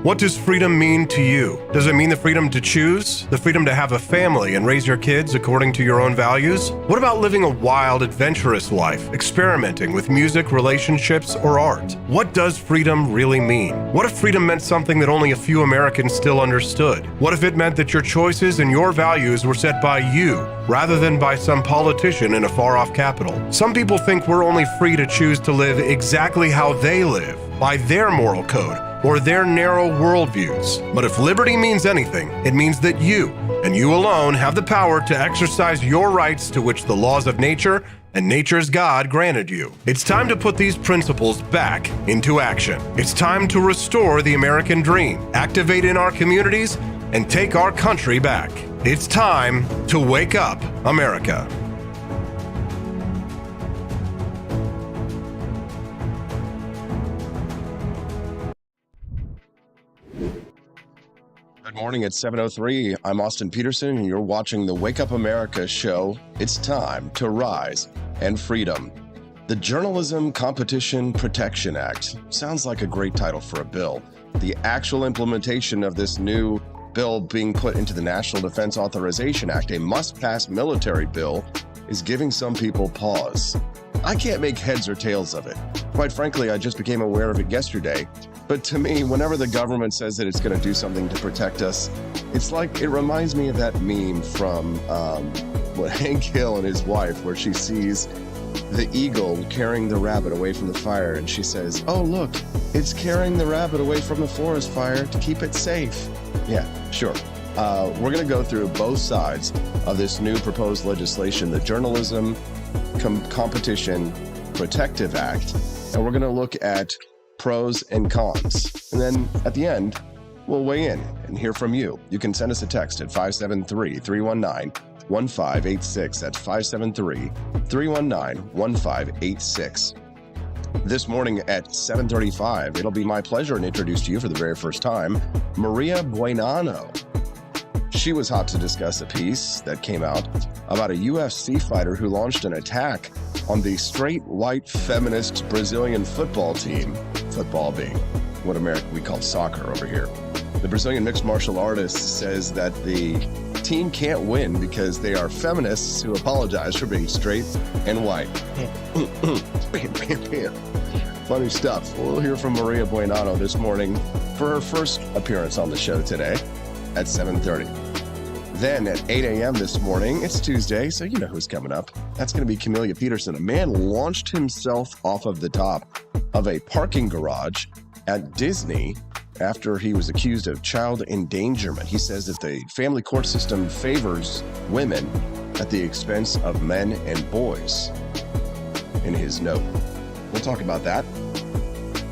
What does freedom mean to you? Does it mean the freedom to choose? The freedom to have a family and raise your kids according to your own values? What about living a wild, adventurous life, experimenting with music, relationships, or art? What does freedom really mean? What if freedom meant something that only a few Americans still understood? What if it meant that your choices and your values were set by you, rather than by some politician in a far-off capital? Some people think we're only free to choose to live exactly how they live, by their moral code, or their narrow worldviews. But if liberty means anything, it means that you, and you alone, have the power to exercise your rights to which the laws of nature and nature's God granted you. It's time to put these principles back into action. It's time to restore the American dream, activate in our communities, and take our country back. It's time to wake up, America. Good morning, it's 7:03. I'm Austin Peterson, and you're watching the Wake Up America show. It's time to rise and freedom. The Journalism Competition Protection Act sounds like a great title for a bill. The actual implementation of this new bill being put into the National Defense Authorization Act, a must-pass military bill, is giving some people pause. I can't make heads or tails of it. Quite frankly, I just became aware of it yesterday. But to me, whenever the government says that it's going to do something to protect us, it's like, it reminds me of that meme from Hank Hill and his wife, where she sees the eagle carrying the rabbit away from the fire, and she says, "Oh, look, it's carrying the rabbit away from the forest fire to keep it safe." Yeah, sure. We're going to go through both sides of this new proposed legislation, the Journalism Competition Protective Act, and we're going to look at pros and cons. And then at the end, we'll weigh in and hear from you. You can send us a text at 573-319-1586. That's 573-319-1586. This morning at 7:35, it'll be my pleasure to introduce to you for the very first time, Maria Buenano. She was hot to discuss a piece that came out about a UFC fighter who launched an attack on the straight, white, feminist Brazilian football team, football being what we call soccer over here. The Brazilian mixed martial artist says that the team can't win because they are feminists who apologize for being straight and white. Funny stuff. We'll hear from Maria Buenano this morning for her first appearance on the show today at 7:30. Then at 8 a.m. this morning, it's Tuesday, so you know who's coming up. That's going to be Camelia Peterson. A man launched himself off of the top of a parking garage at Disney after he was accused of child endangerment. He says that the family court system favors women at the expense of men and boys in his note. We'll talk about that.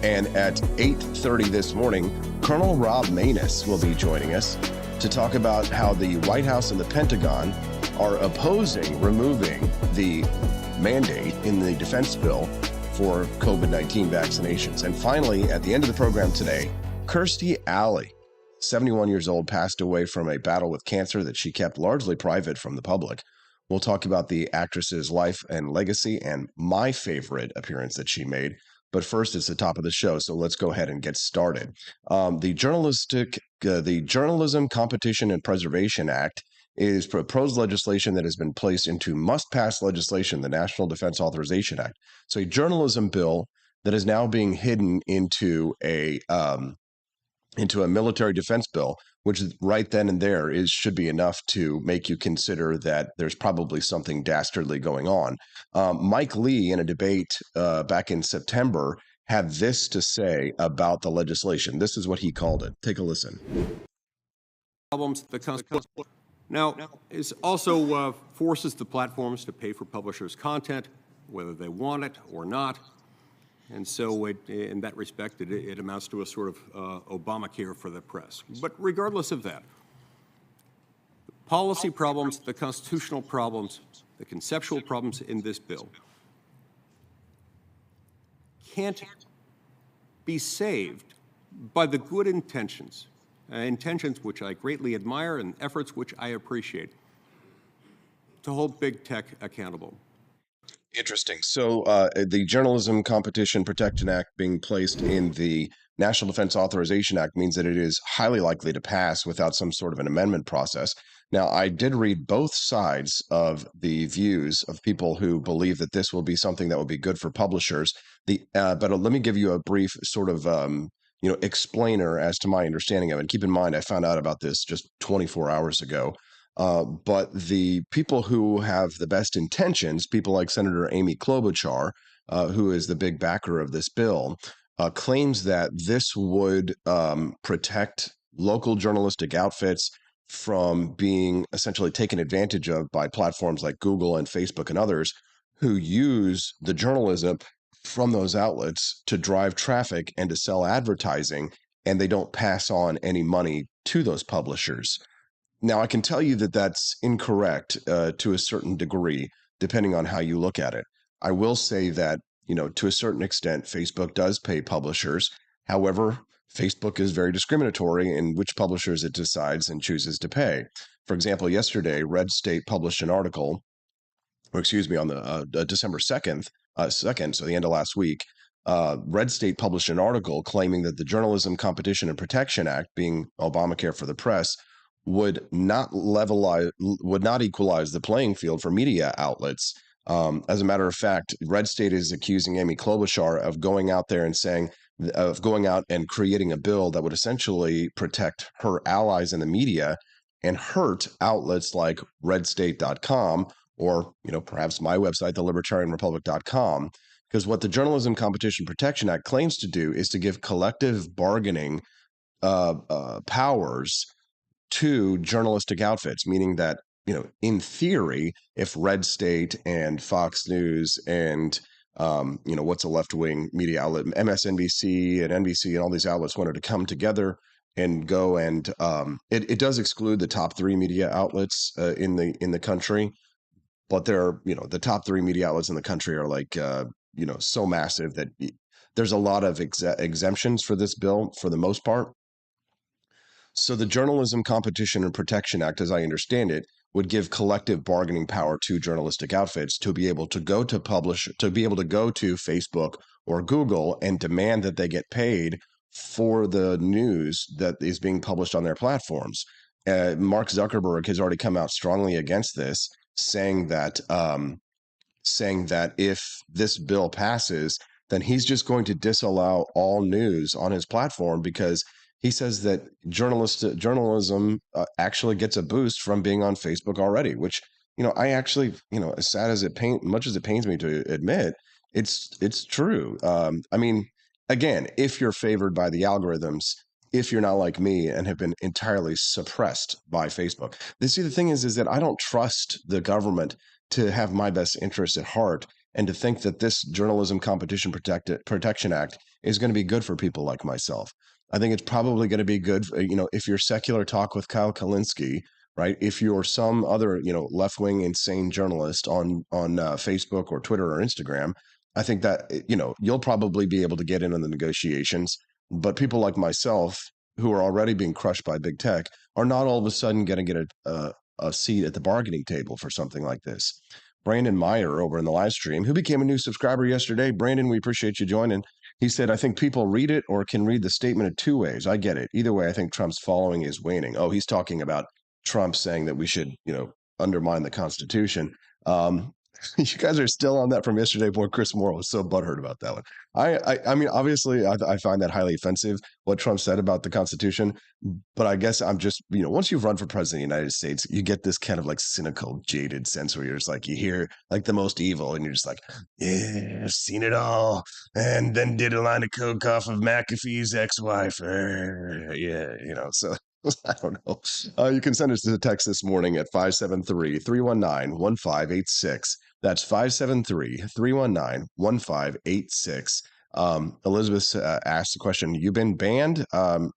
And at 8:30 this morning, Colonel Rob Maness will be joining us to talk about how the White House and the Pentagon are opposing removing the mandate in the defense bill for COVID-19 vaccinations. And finally, at the end of the program today, Kirstie Alley, 71 years old, passed away from a battle with cancer that she kept largely private from the public. We'll talk about the actress's life and legacy and my favorite appearance that she made. But first, it's the top of the show, so let's go ahead and get started. The Journalism Competition and Preservation Act is proposed legislation that has been placed into must-pass legislation, the National Defense Authorization Act. So a journalism bill that is now being hidden into a military defense bill, which right then and there should be enough to make you consider that there's probably something dastardly going on. Mike Lee, in a debate back in September, had this to say about the legislation. This is what he called it. Take a listen. Problems the Constitution now is also forces the platforms to pay for publishers' content, whether they want it or not. And so in that respect, it amounts to a sort of Obamacare for the press. But regardless of that, the policy problems, the constitutional problems, the conceptual problems in this bill can't be saved by the good intentions which I greatly admire and efforts which I appreciate to hold big tech accountable. Interesting. So the Journalism Competition Protection Act being placed in the National Defense Authorization Act means that it is highly likely to pass without some sort of an amendment process. Now, I did read both sides of the views of people who believe that this will be something that will be good for publishers. But let me give you a brief sort of explainer as to my understanding of it. And keep in mind, I found out about this just 24 hours ago. But the people who have the best intentions, people like Senator Amy Klobuchar, who is the big backer of this bill, claims that this would protect local journalistic outfits from being essentially taken advantage of by platforms like Google and Facebook and others who use the journalism from those outlets to drive traffic and to sell advertising, and they don't pass on any money to those publishers. Now, I can tell you that that's incorrect to a certain degree, depending on how you look at it. I will say that, to a certain extent, Facebook does pay publishers. However, Facebook is very discriminatory in which publishers it decides and chooses to pay. For example, yesterday, Red State published an article, on the December 2nd, so the end of last week. Red State published an article claiming that the Journalism Competition and Protection Act, being Obamacare for the Press, would not equalize the playing field for media outlets. As a matter of fact, Red State is accusing Amy Klobuchar of going out and creating a bill that would essentially protect her allies in the media and hurt outlets like redstate.com or, perhaps my website, thelibertarianrepublic.com. Because what the Journalism Competition Protection Act claims to do is to give collective bargaining powers to journalistic outfits, meaning that, in theory, if Red State and Fox News and, what's a left-wing media outlet, MSNBC and NBC and all these outlets wanted to come together and go and it does exclude the top three media outlets in the country, but the top three media outlets in the country are like, so massive that there's a lot of exemptions for this bill for the most part. So the Journalism Competition and Protection Act, as I understand it, would give collective bargaining power to journalistic outfits to be able to go to Facebook or Google and demand that they get paid for the news that is being published on their platforms. Mark Zuckerberg has already come out strongly against this, saying that if this bill passes, then he's just going to disallow all news on his platform because he says that journalism actually gets a boost from being on Facebook already, which, I actually, as sad as much as it pains me to admit, it's true. Again, if you're favored by the algorithms, if you're not like me and have been entirely suppressed by Facebook. The thing is that I don't trust the government to have my best interests at heart and to think that this Journalism Competition Protection Act is going to be good for people like myself. I think it's probably going to be good, if you're Secular Talk with Kyle Kalinske, right? If you're some other, left-wing insane journalist on Facebook or Twitter or Instagram, I think that, you'll probably be able to get in on the negotiations. But people like myself, who are already being crushed by big tech, are not all of a sudden going to get a seat at the bargaining table for something like this. Brandon Meyer over in the live stream, who became a new subscriber yesterday. Brandon, we appreciate you joining. He said, I think people read it or can read the statement in two ways. I get it. Either way, I think Trump's following is waning. Oh, he's talking about Trump saying that we should, undermine the Constitution. You guys are still on that from yesterday. Boy, Chris Moore was so butthurt about that one. I mean, obviously, I find that highly offensive, what Trump said about the Constitution. But I guess I'm just, once you've run for president of the United States, you get this kind of like cynical, jaded sense where you're just like, you hear like the most evil and you're just like, yeah, I've seen it all. And then did a line of coke off of McAfee's ex-wife. So I don't know. You can send us a text this morning at 573-319-1586. That's 573-319-1586. Elizabeth asked the question, you been banned?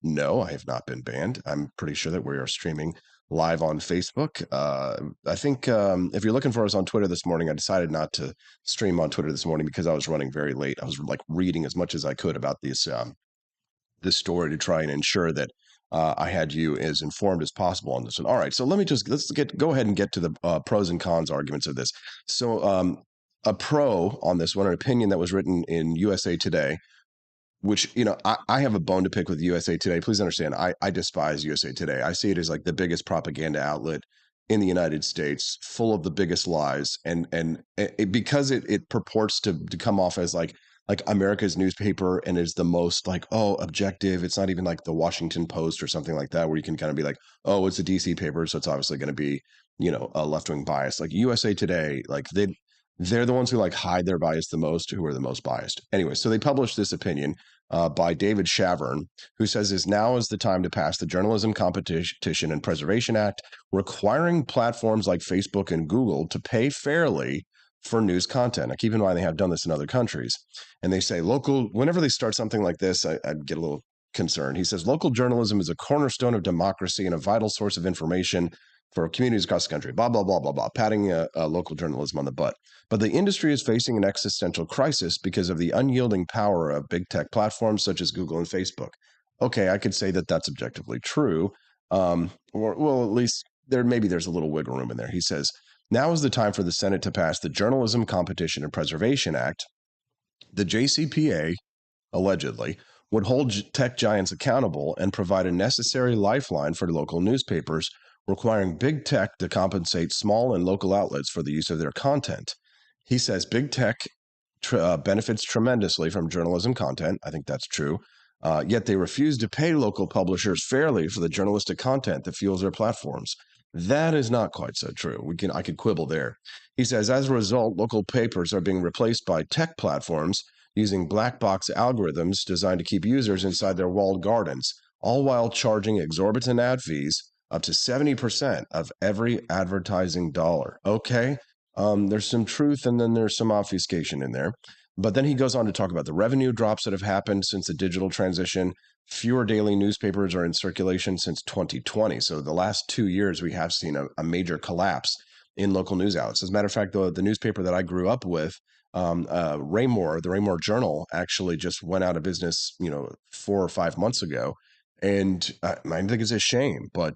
No, I have not been banned. I'm pretty sure that we are streaming live on Facebook. I think if you're looking for us on Twitter this morning, I decided not to stream on Twitter this morning because I was running very late. I was like reading as much as I could about this story to try and ensure that I had you as informed as possible on this one. All right, so let's go ahead and get to the pros and cons arguments of this. So a pro on this one, an opinion that was written in USA Today, which, I have a bone to pick with USA Today. Please understand, I despise USA Today. I see it as like the biggest propaganda outlet in the United States, full of the biggest lies. And because it purports to come off as like America's newspaper and is the most like, oh, objective. It's not even like the Washington Post or something like that, where you can kind of be like, oh, it's a DC paper, so it's obviously going to be, a left-wing bias. Like USA Today, like they're the ones who like hide their bias the most, who are the most biased. Anyway, so they published this opinion by David Shavern, who says now is the time to pass the Journalism Competition and Preservation Act, requiring platforms like Facebook and Google to pay fairly for news content. Now, keep in mind, they have done this in other countries. And they say whenever they start something like this, I get a little concerned. He says, local journalism is a cornerstone of democracy and a vital source of information for communities across the country, blah, blah, blah, blah, blah, patting local journalism on the butt. But the industry is facing an existential crisis because of the unyielding power of big tech platforms such as Google and Facebook. Okay, I could say that that's objectively true. Well, at least there's a little wiggle room in there. He says, now is the time for the Senate to pass the Journalism Competition and Preservation Act. The JCPA, allegedly, would hold tech giants accountable and provide a necessary lifeline for local newspapers, requiring big tech to compensate small and local outlets for the use of their content. He says big tech benefits tremendously from journalism content. I think that's true. Yet they refuse to pay local publishers fairly for the journalistic content that fuels their platforms. That is not quite so true. I could quibble there. He says, as a result, local papers are being replaced by tech platforms using black box algorithms designed to keep users inside their walled gardens, all while charging exorbitant ad fees up to 70% of every advertising dollar. Okay, there's some truth and then there's some obfuscation in there. But then he goes on to talk about the revenue drops that have happened since the digital transition. Fewer daily newspapers are in circulation since 2020. So the last 2 years, we have seen a major collapse in local news outlets. As a matter of fact, the newspaper that I grew up with, Raymore, the Raymore Journal, actually just went out of business, 4 or 5 months ago. And I think it's a shame. But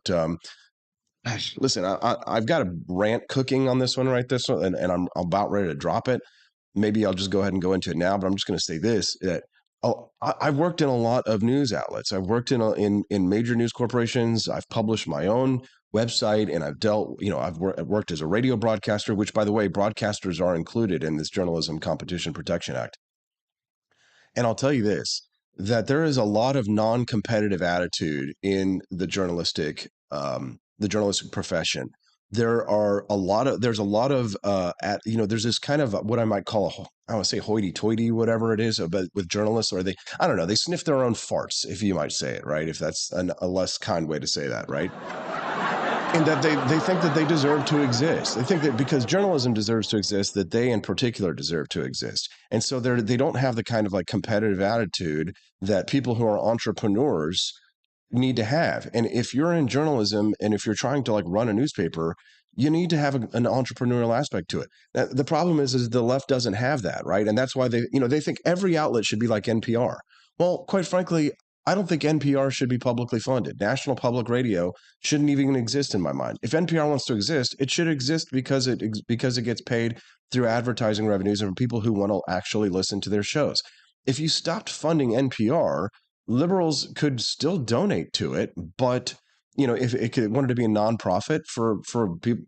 listen, I've got a rant cooking on this one, and I'm about ready to drop it. Maybe I'll just go ahead and go into it now, but I'm just going to say this, that I've worked in a lot of news outlets. I've worked in major news corporations. I've published my own website, and I've worked as a radio broadcaster, which, by the way, broadcasters are included in this Journalism Competition Protection Act. And I'll tell you this, that there is a lot of non-competitive attitude in the journalistic profession. There's a lot of there's this kind of what I might call I want to say hoity-toity, whatever it is, but with journalists, or they sniff their own farts, if you might say it, right? If that's a less kind way to say that, right? And that they think that they deserve to exist. They think that because journalism deserves to exist, that they in particular deserve to exist. And so they don't have the kind of like competitive attitude that people who are entrepreneurs need to have. And if you're in journalism and if you're trying to like run a newspaper, you need to have an entrepreneurial aspect to it. Now, the problem is the left doesn't have that, right? And that's why they think every outlet should be like NPR. Well, quite frankly, I don't think NPR should be publicly funded. National Public Radio shouldn't even exist in my mind. If NPR wants to exist, it should exist because it gets paid through advertising revenues and from people who want to actually listen to their shows. If you stopped funding NPR, liberals could still donate to it, but if it wanted to be a nonprofit for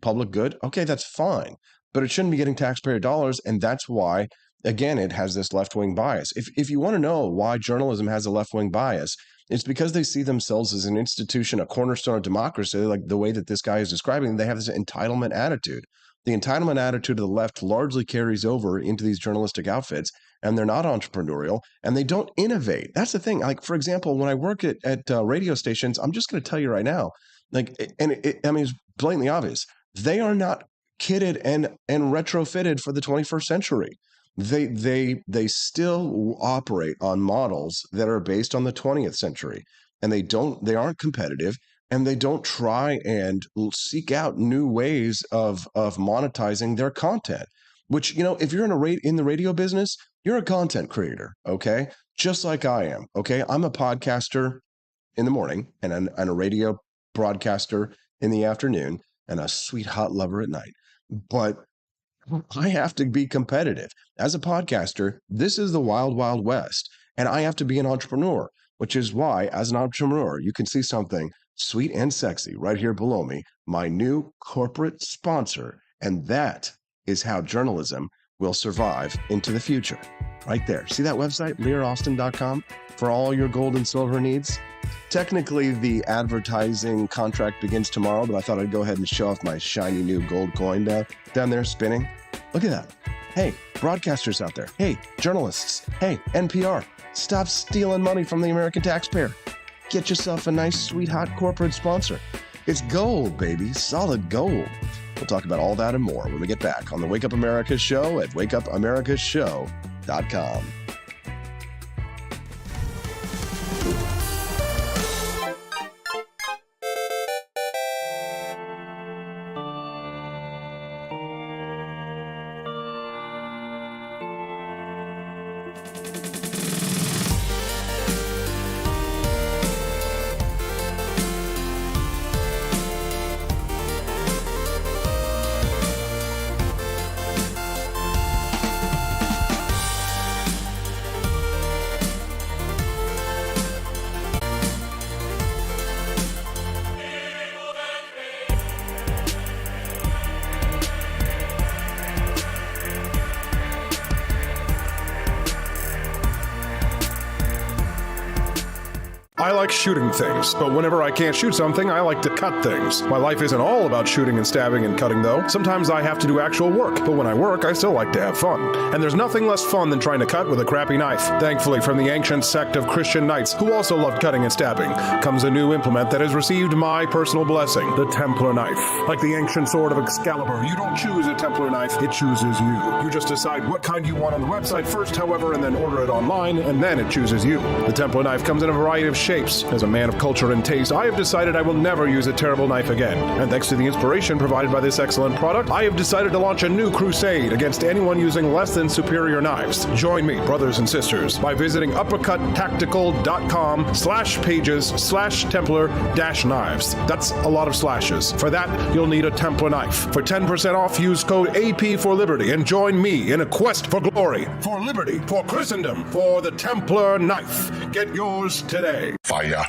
public good, okay, that's fine. But it shouldn't be getting taxpayer dollars, and that's why, again, it has this left-wing bias. If you want to know why journalism has a left-wing bias, it's because they see themselves as an institution, a cornerstone of democracy, like the way that this guy is describing. They have this entitlement attitude. The entitlement attitude of the left largely carries over into these journalistic outfits, and they're not entrepreneurial, and they don't innovate. That's the thing. Like, for example, when I work at radio stations, I'm just going to tell you right now, it's blatantly obvious. They are not kitted and retrofitted for the 21st century. They still operate on models that are based on the 20th century, and they aren't competitive, and they don't try and seek out new ways of monetizing their content. Which, if you're in the radio business, you're a content creator, okay? Just like I am, okay? I'm a podcaster in the morning and a radio broadcaster in the afternoon and a sweet hot lover at night. But I have to be competitive. As a podcaster, this is the wild, wild west. And I have to be an entrepreneur, which is why, as an entrepreneur, you can see something sweet and sexy right here below me, my new corporate sponsor. And that is how journalism will survive into the future. Right there. See that website, learaustin.com, for all your gold and silver needs? Technically, the advertising contract begins tomorrow, but I thought I'd go ahead and show off my shiny new gold coin down there spinning. Look at that. Hey, broadcasters out there. Hey, journalists. Hey, NPR. Stop stealing money from the American taxpayer. Get yourself a nice, sweet, hot corporate sponsor. It's gold, baby. Solid gold. We'll talk about all that and more when we get back on the Wake Up America show at wakeupAmericaShow.com. I like shooting things, but whenever I can't shoot something, I like to cut things. My life isn't all about shooting and stabbing and cutting, though. Sometimes I have to do actual work, but when I work, I still like to have fun. And there's nothing less fun than trying to cut with a crappy knife. Thankfully, from the ancient sect of Christian knights, who also loved cutting and stabbing, comes a new implement that has received my personal blessing, the Templar knife. Like the ancient sword of Excalibur, you don't choose a Templar knife, it chooses you. You just decide what kind you want on the website first, however, and then order it online, and then it chooses you. The Templar knife comes in a variety of shapes. As a man of culture and taste, I have decided I will never use a terrible knife again. And thanks to the inspiration provided by this excellent product, I have decided to launch a new crusade against anyone using less than superior knives. Join me, brothers and sisters, by visiting uppercuttactical.com/pages/Templar-knives. That's a lot of slashes. For that, you'll need a Templar knife. For 10% off, use code AP for Liberty and join me in a quest for glory, for liberty, for Christendom, for the Templar knife. Get yours today. Fire.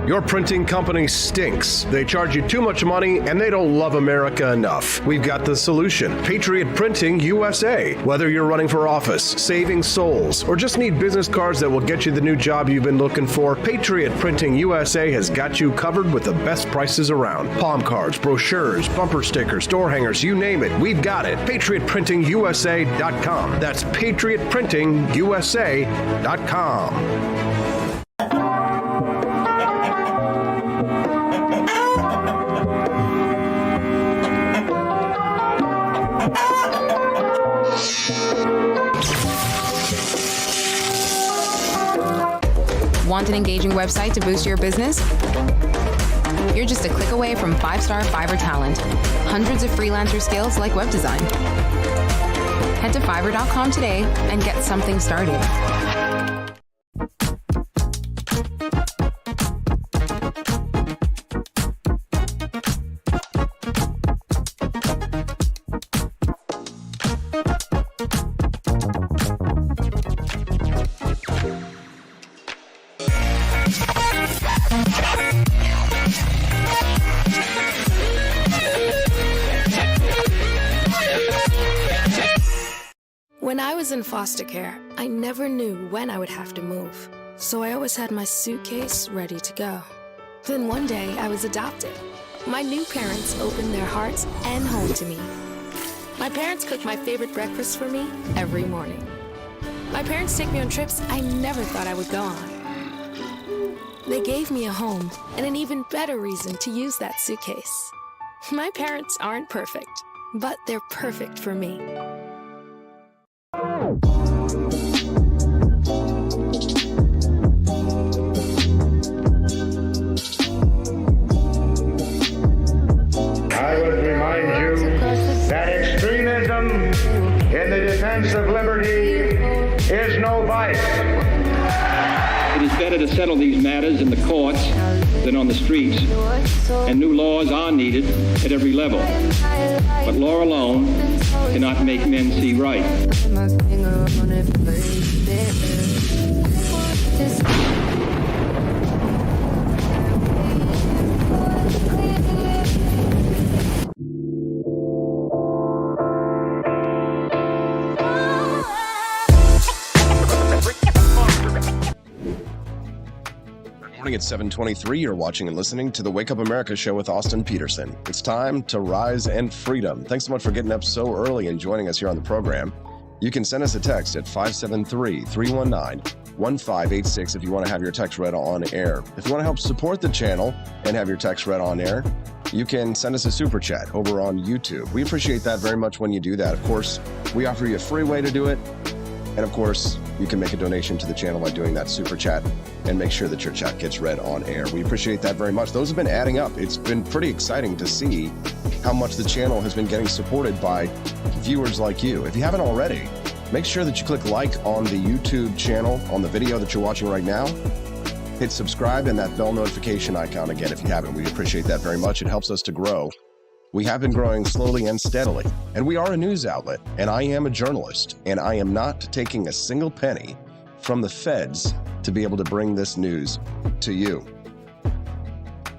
Your printing company stinks. They charge you too much money and they don't love America enough. We've got the solution. Patriot Printing USA. Whether you're running for office, saving souls, or just need business cards that will get you the new job you've been looking for, Patriot Printing USA has got you covered with the best prices around. Palm cards, brochures, bumper stickers, door hangers, you name it, we've got it. PatriotPrintingUSA.com. That's PatriotPrintingUSA.com. Want an engaging website to boost your business? You're just a click away from 5-star Fiverr talent. Hundreds of freelancer skills like web design. Head to Fiverr.com today and get something started. When I was in foster care, I never knew when I would have to move, so I always had my suitcase ready to go. Then one day, I was adopted. My new parents opened their hearts and home to me. My parents cook my favorite breakfast for me every morning. My parents take me on trips I never thought I would go on. They gave me a home and an even better reason to use that suitcase. My parents aren't perfect, but they're perfect for me. defense of liberty is no vice. It is better to settle these matters in the courts than on the streets, and new laws are needed at every level. But law alone cannot make men see right. Morning at 7:23. You're watching and listening to the Wake Up America show with Austin Peterson. It's time to rise and freedom. Thanks so much for getting up so early and joining us here on the program. You can send us a text at 573-319-1586 if you want to have your text read on air. If you want to help support the channel and have your text read on air, you can send us a super chat over on YouTube. We appreciate that very much when you do that. Of course, we offer you a free way to do it. And of course, you can make a donation to the channel by doing that super chat and make sure that your chat gets read on air. We appreciate that very much. Those have been adding up. It's been pretty exciting to see how much the channel has been getting supported by viewers like you. If you haven't already, make sure that you click like on the YouTube channel on the video that you're watching right now. Hit subscribe and that bell notification icon again if you haven't. We appreciate that very much. It helps us to grow. We have been growing slowly and steadily, and we are a news outlet, and I am a journalist, and I am not taking a single penny from the feds to be able to bring this news to you.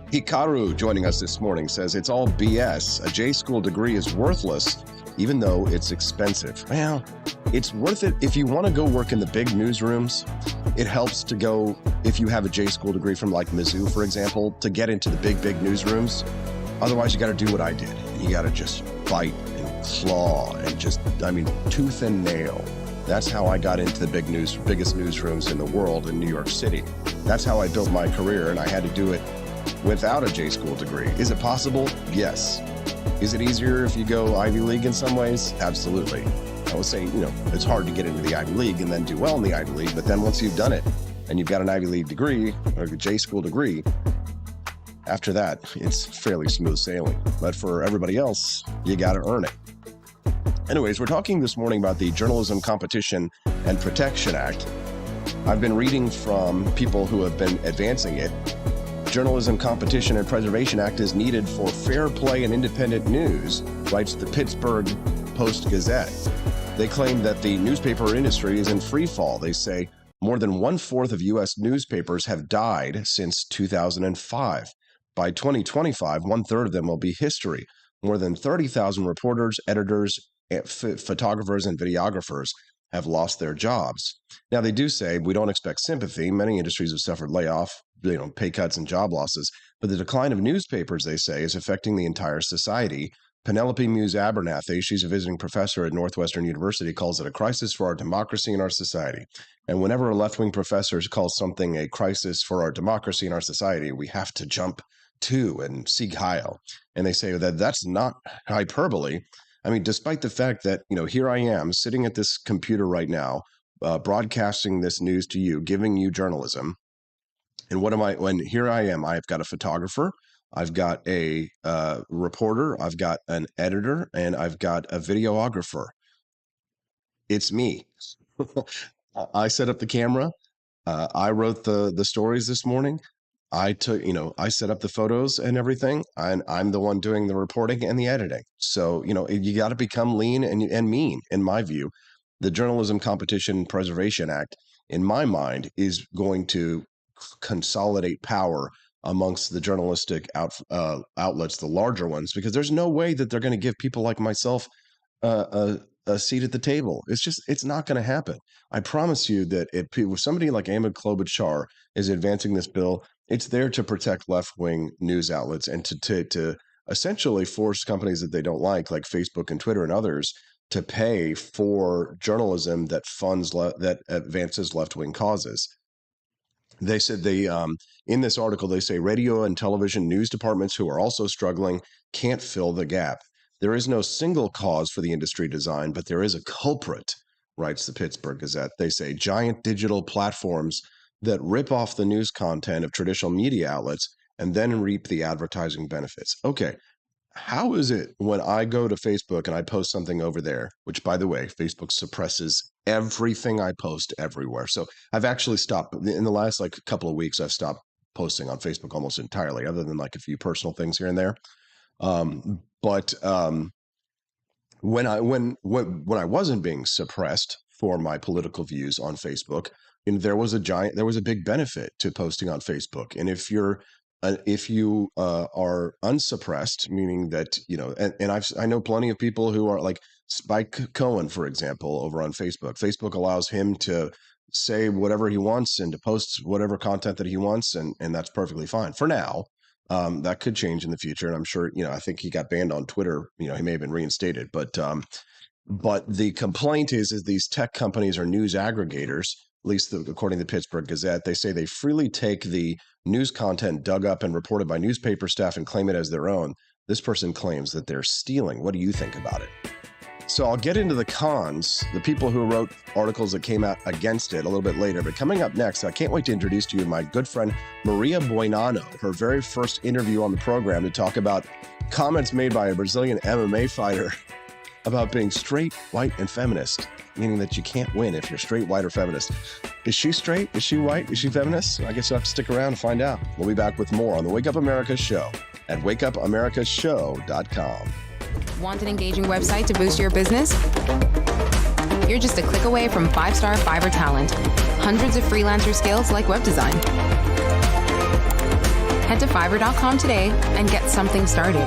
Hikaru joining us this morning says it's all BS. A J-school degree is worthless, even though it's expensive. Well, it's worth it if you want to go work in the big newsrooms. It helps to go, if you have a J-school degree from like Mizzou, for example, to get into the big newsrooms. Otherwise, you got to do what I did. You got to just fight and claw and just, tooth and nail. That's how I got into the biggest newsrooms in the world in New York City. That's how I built my career, and I had to do it without a J-school degree. Is it possible? Yes. Is it easier if you go Ivy League in some ways? Absolutely. I would say, it's hard to get into the Ivy League and then do well in the Ivy League, but then once you've done it and you've got an Ivy League degree or a J-school degree, after that, it's fairly smooth sailing. But for everybody else, you got to earn it. Anyways, we're talking this morning about the Journalism Competition and Protection Act. I've been reading from people who have been advancing it. Journalism Competition and Preservation Act is needed for fair play and independent news, writes the Pittsburgh Post-Gazette. They claim that the newspaper industry is in free fall. They say more than 1/4 of U.S. newspapers have died since 2005. By 2025, 1/3 of them will be history. More than 30,000 reporters, editors, photographers, and videographers have lost their jobs. Now, they do say we don't expect sympathy. Many industries have suffered pay cuts and job losses. But the decline of newspapers, they say, is affecting the entire society. Penelope Muse Abernathy, she's a visiting professor at Northwestern University, calls it a crisis for our democracy and our society. And whenever a left-wing professor calls something a crisis for our democracy and our society, we have to jump to and seek Heil. And they say that that's not hyperbole. Despite the fact that, here I am sitting at this computer right now, broadcasting this news to you, giving you journalism. And here I am, I've got a photographer, I've got a reporter, I've got an editor, and I've got a videographer. It's me. I set up the camera. I wrote the stories this morning. I set up the photos and everything, and I'm the one doing the reporting and the editing. So, you got to become lean and mean, in my view. The Journalism Competition and Preservation Act, in my mind, is going to consolidate power amongst the journalistic outlets, the larger ones, because there's no way that they're going to give people like myself a seat at the table. It's not going to happen. I promise you that if somebody like Ahmed Klobuchar is advancing this bill, it's there to protect left-wing news outlets and to essentially force companies that they don't like Facebook and Twitter and others, to pay for journalism that that advances left-wing causes. They said in this article, they say radio and television news departments who are also struggling can't fill the gap. There is no single cause for the industry design, but there is a culprit, writes the Pittsburgh Gazette. They say giant digital platforms that rip off the news content of traditional media outlets and then reap the advertising benefits. Okay, how is it when I go to Facebook and I post something over there, which, by the way, Facebook suppresses everything I post everywhere. So I've actually stopped in the last like couple of weeks. I've stopped posting on Facebook almost entirely, other than like a few personal things here and there. But when I wasn't being suppressed for my political views on Facebook, and there was a big benefit to posting on Facebook. And if you are unsuppressed, meaning that, I know plenty of people who are like Spike Cohen, for example, over on Facebook. Facebook allows him to say whatever he wants and to post whatever content that he wants, and that's perfectly fine for now. That could change in the future, and I'm sure, I think he got banned on Twitter. He may have been reinstated, but the complaint is these tech companies are news aggregators. At least according to the Pittsburgh Gazette, they say they freely take the news content dug up and reported by newspaper staff and claim it as their own. This person claims that they're stealing. What do you think about it? So I'll get into the cons, the people who wrote articles that came out against it a little bit later. But coming up next, I can't wait to introduce to you my good friend Maria Buenano, her very first interview on the program, to talk about comments made by a Brazilian MMA fighter about being straight, white, and feminist, meaning that you can't win if you're straight, white, or feminist. Is she straight? Is she white? Is she feminist? I guess you'll have to stick around and find out. We'll be back with more on the Wake Up America Show at wakeupAmericaShow.com. Want an engaging website to boost your business? You're just a click away from 5-star Fiverr talent. Hundreds of freelancer skills like web design. Head to Fiverr.com today and get something started.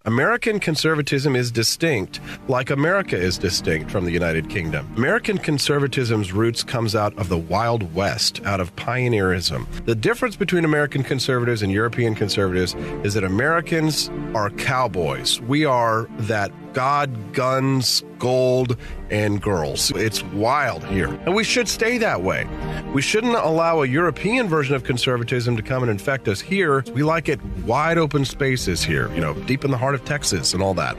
American conservatism is distinct, like America is distinct from the United Kingdom. American conservatism's roots comes out of the Wild West, out of pioneerism. The difference between American conservatives and European conservatives is that Americans are cowboys. We are that God, guns, gold, and girls. It's wild here, and we should stay that way. We shouldn't allow a European version of conservatism to come and infect us here. We like it wide open spaces here, deep in the heart of Texas and all that.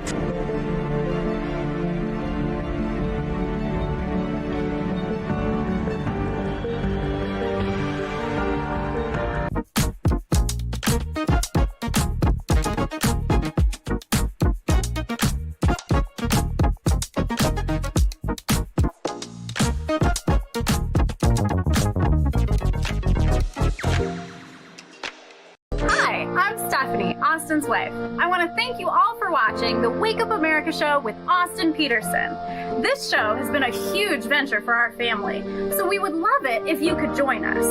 Austin's wife. I want to thank you all for watching the Wake Up America show with Austin Peterson. This show has been a huge venture for our family, so we would love it if you could join us.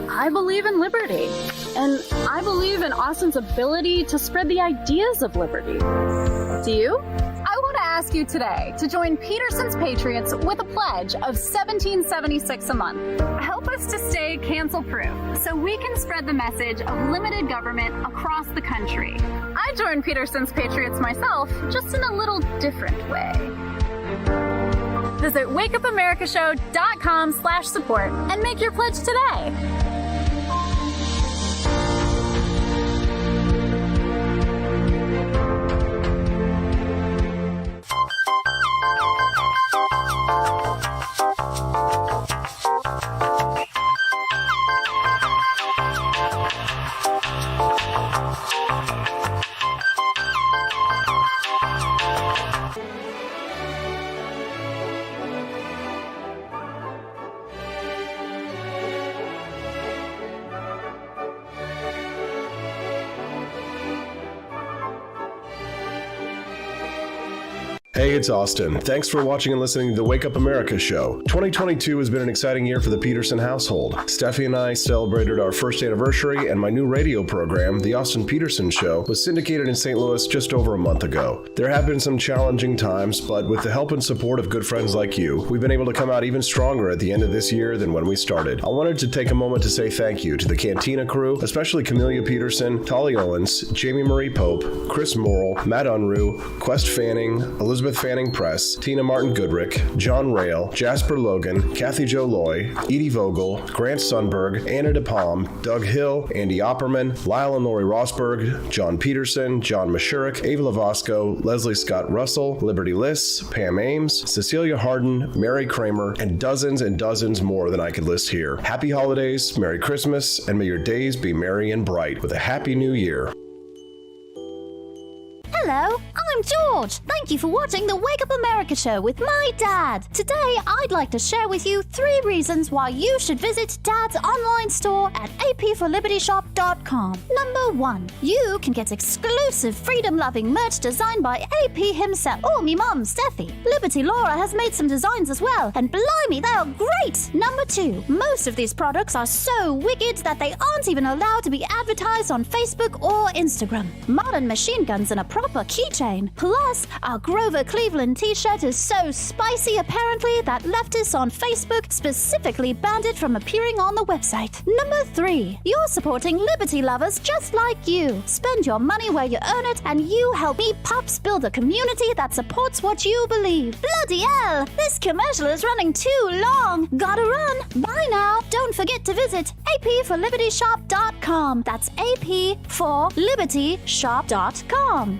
I believe in liberty, and I believe in Austin's ability to spread the ideas of liberty. Do you? I want to ask you today to join Peterson's Patriots with a pledge of $17.76 a month. Help us to stay cancel-proof so we can spread the message of limited government across the country. I joined Peterson's Patriots myself, just in a little different way. Visit wakeupAmericaShow.com/support and make your pledge today. Hey, it's Austin. Thanks for watching and listening to the Wake Up America show. 2022 has been an exciting year for the Peterson household. Steffi and I celebrated our first anniversary, and my new radio program, The Austin Peterson Show, was syndicated in St. Louis just over a month ago. There have been some challenging times, but with the help and support of good friends like you, we've been able to come out even stronger at the end of this year than when we started. I wanted to take a moment to say thank you to the Cantina crew, especially Camellia Peterson, Tolly Owens, Jamie Marie Pope, Chris Morrill, Matt Unruh, Quest Fanning, Elizabeth Fanning Press, Tina Martin Goodrick, John Rail, Jasper Logan, Kathy Jo Loy, Edie Vogel, Grant Sundberg, Anna DePalm, Doug Hill, Andy Opperman, Lyle and Lori Rosberg, John Peterson, John Mashurik, Ava Lavasco, Leslie Scott Russell, Liberty Liss, Pam Ames, Cecilia Harden, Mary Kramer, and dozens more than I could list here. Happy holidays, Merry Christmas, and may your days be merry and bright with a Happy New Year. Hello, I'm George. Thank you for watching the Wake Up America show with my dad. Today, I'd like to share with you 3 reasons why you should visit Dad's online store at apforlibertyshop.com. Number 1, you can get exclusive freedom-loving merch designed by AP himself or me mum, Steffi. Liberty Laura has made some designs as well, and blimey, they are great. Number 2, most of these products are so wicked that they aren't even allowed to be advertised on Facebook or Instagram. Modern machine guns and a proper keychain. Plus, our Grover Cleveland t-shirt is so spicy apparently that leftists on Facebook specifically banned it from appearing on the website. Number 3, you're supporting liberty lovers just like you. Spend your money where you earn it, and you help me pups build a community that supports what you believe. Bloody hell, this commercial is running too long. Gotta run. Bye now. Don't forget to visit apforlibertyshop.com. That's apforlibertyshop.com.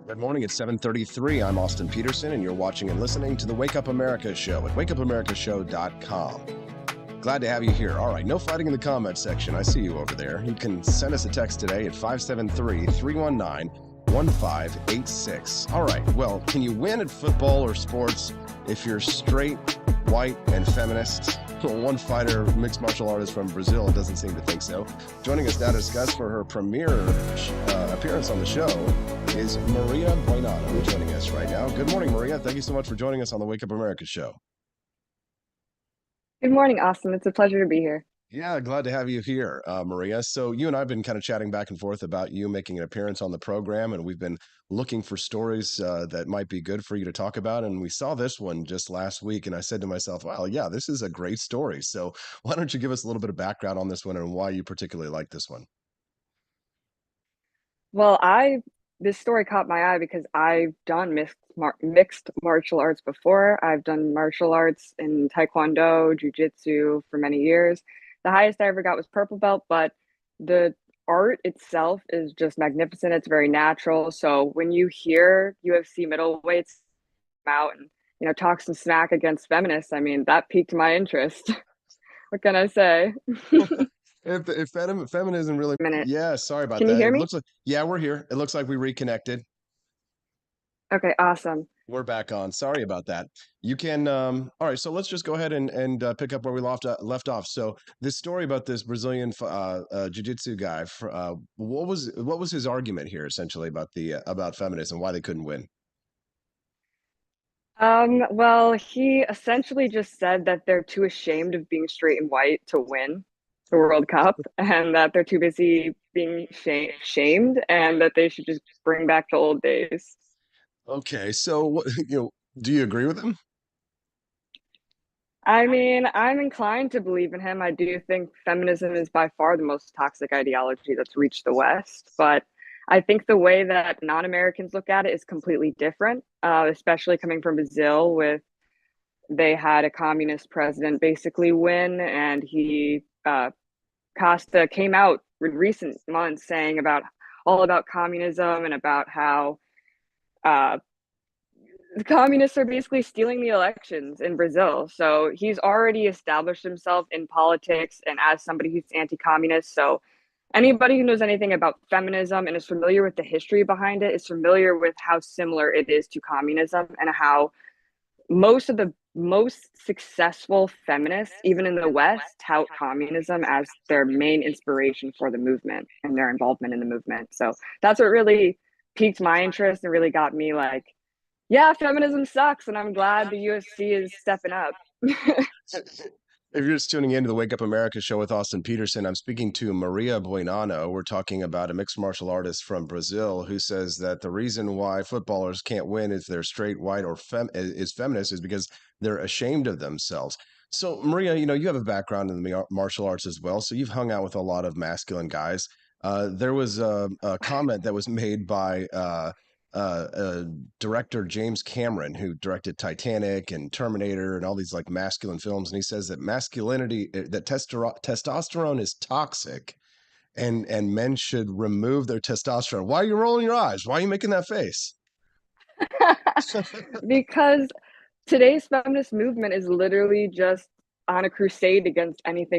Good morning, it's 7:33. I'm Austin Peterson, and you're watching and listening to the Wake Up America show at wakeupAmericaShow.com. Glad to have you here. All right, no fighting in the comments section. I see you over there. You can send us a text today at 573-319-1586. All right, well, can you win at football or sports if you're straight, white, and feminist? Well, one fighter, mixed martial artist from Brazil, doesn't seem to think so. Joining us now to discuss for her premiere appearance on the show is Maria Buenano, joining us right now. Good morning, Maria. Thank you so much for joining us on the Wake Up America show. Good morning, Austin. It's a pleasure to be here. Yeah, glad to have you here, Maria. So you and I have been kind of chatting back and forth about you making an appearance on the program, and we've been looking for stories that might be good for you to talk about. And we saw this one just last week, and I said to myself, wow, yeah, this is a great story. So why don't you give us a little bit of background on this one and why you particularly like this one? Well, this story caught my eye because I've done mixed martial arts before. I've done martial arts in Taekwondo, Jiu-Jitsu for many years. The highest I ever got was purple belt, but the art itself is just magnificent. It's very natural. So when you hear UFC middleweights come out and talk some smack against feminists, I mean, that piqued my interest. What can I say? If feminism really, yeah, sorry about Can that. you hear It me? looks like, yeah, we're here. It looks like we reconnected. Okay, awesome. We're back on. Sorry about that. You can, all right, so let's just go ahead and pick up where we left off. So this story about this Brazilian jiu-jitsu guy, what was his argument here essentially about feminism, why they couldn't win? Well, he essentially just said that they're too ashamed of being straight and white to win the World Cup, and that they're too busy being shamed, and that they should just bring back the old days. Okay, so do you agree with him? I mean, I'm inclined to believe in him. I do think feminism is by far the most toxic ideology that's reached the West, but I think the way that non-Americans look at it is completely different, especially coming from Brazil, they had a communist president basically win, and Costa came out in recent months saying all about communism and about how the communists are basically stealing the elections in Brazil. So he's already established himself in politics and as somebody who's anti-communist. So anybody who knows anything about feminism and is familiar with the history behind it is familiar with how similar it is to communism, and how most of the most successful feminists, even in the West, tout communism as their main inspiration for the movement and their involvement in the movement. So that's what really piqued my interest and really got me like, yeah, feminism sucks, and I'm glad the UFC is stepping up. If you're just tuning in to the Wake Up America show with Austin Peterson, I'm speaking to Maria Buenano. We're talking about a mixed martial artist from Brazil who says that the reason why footballers can't win if they're straight, white, or is feminist is because they're ashamed of themselves. So, Maria, you have a background in the martial arts as well, so you've hung out with a lot of masculine guys. There was a comment that was made by director James Cameron, who directed Titanic and Terminator and all these like masculine films, and he says that testosterone is toxic, and men should remove their testosterone. Why are you rolling your eyes? Why are you making that face? Because today's feminist movement is literally just on a crusade against anything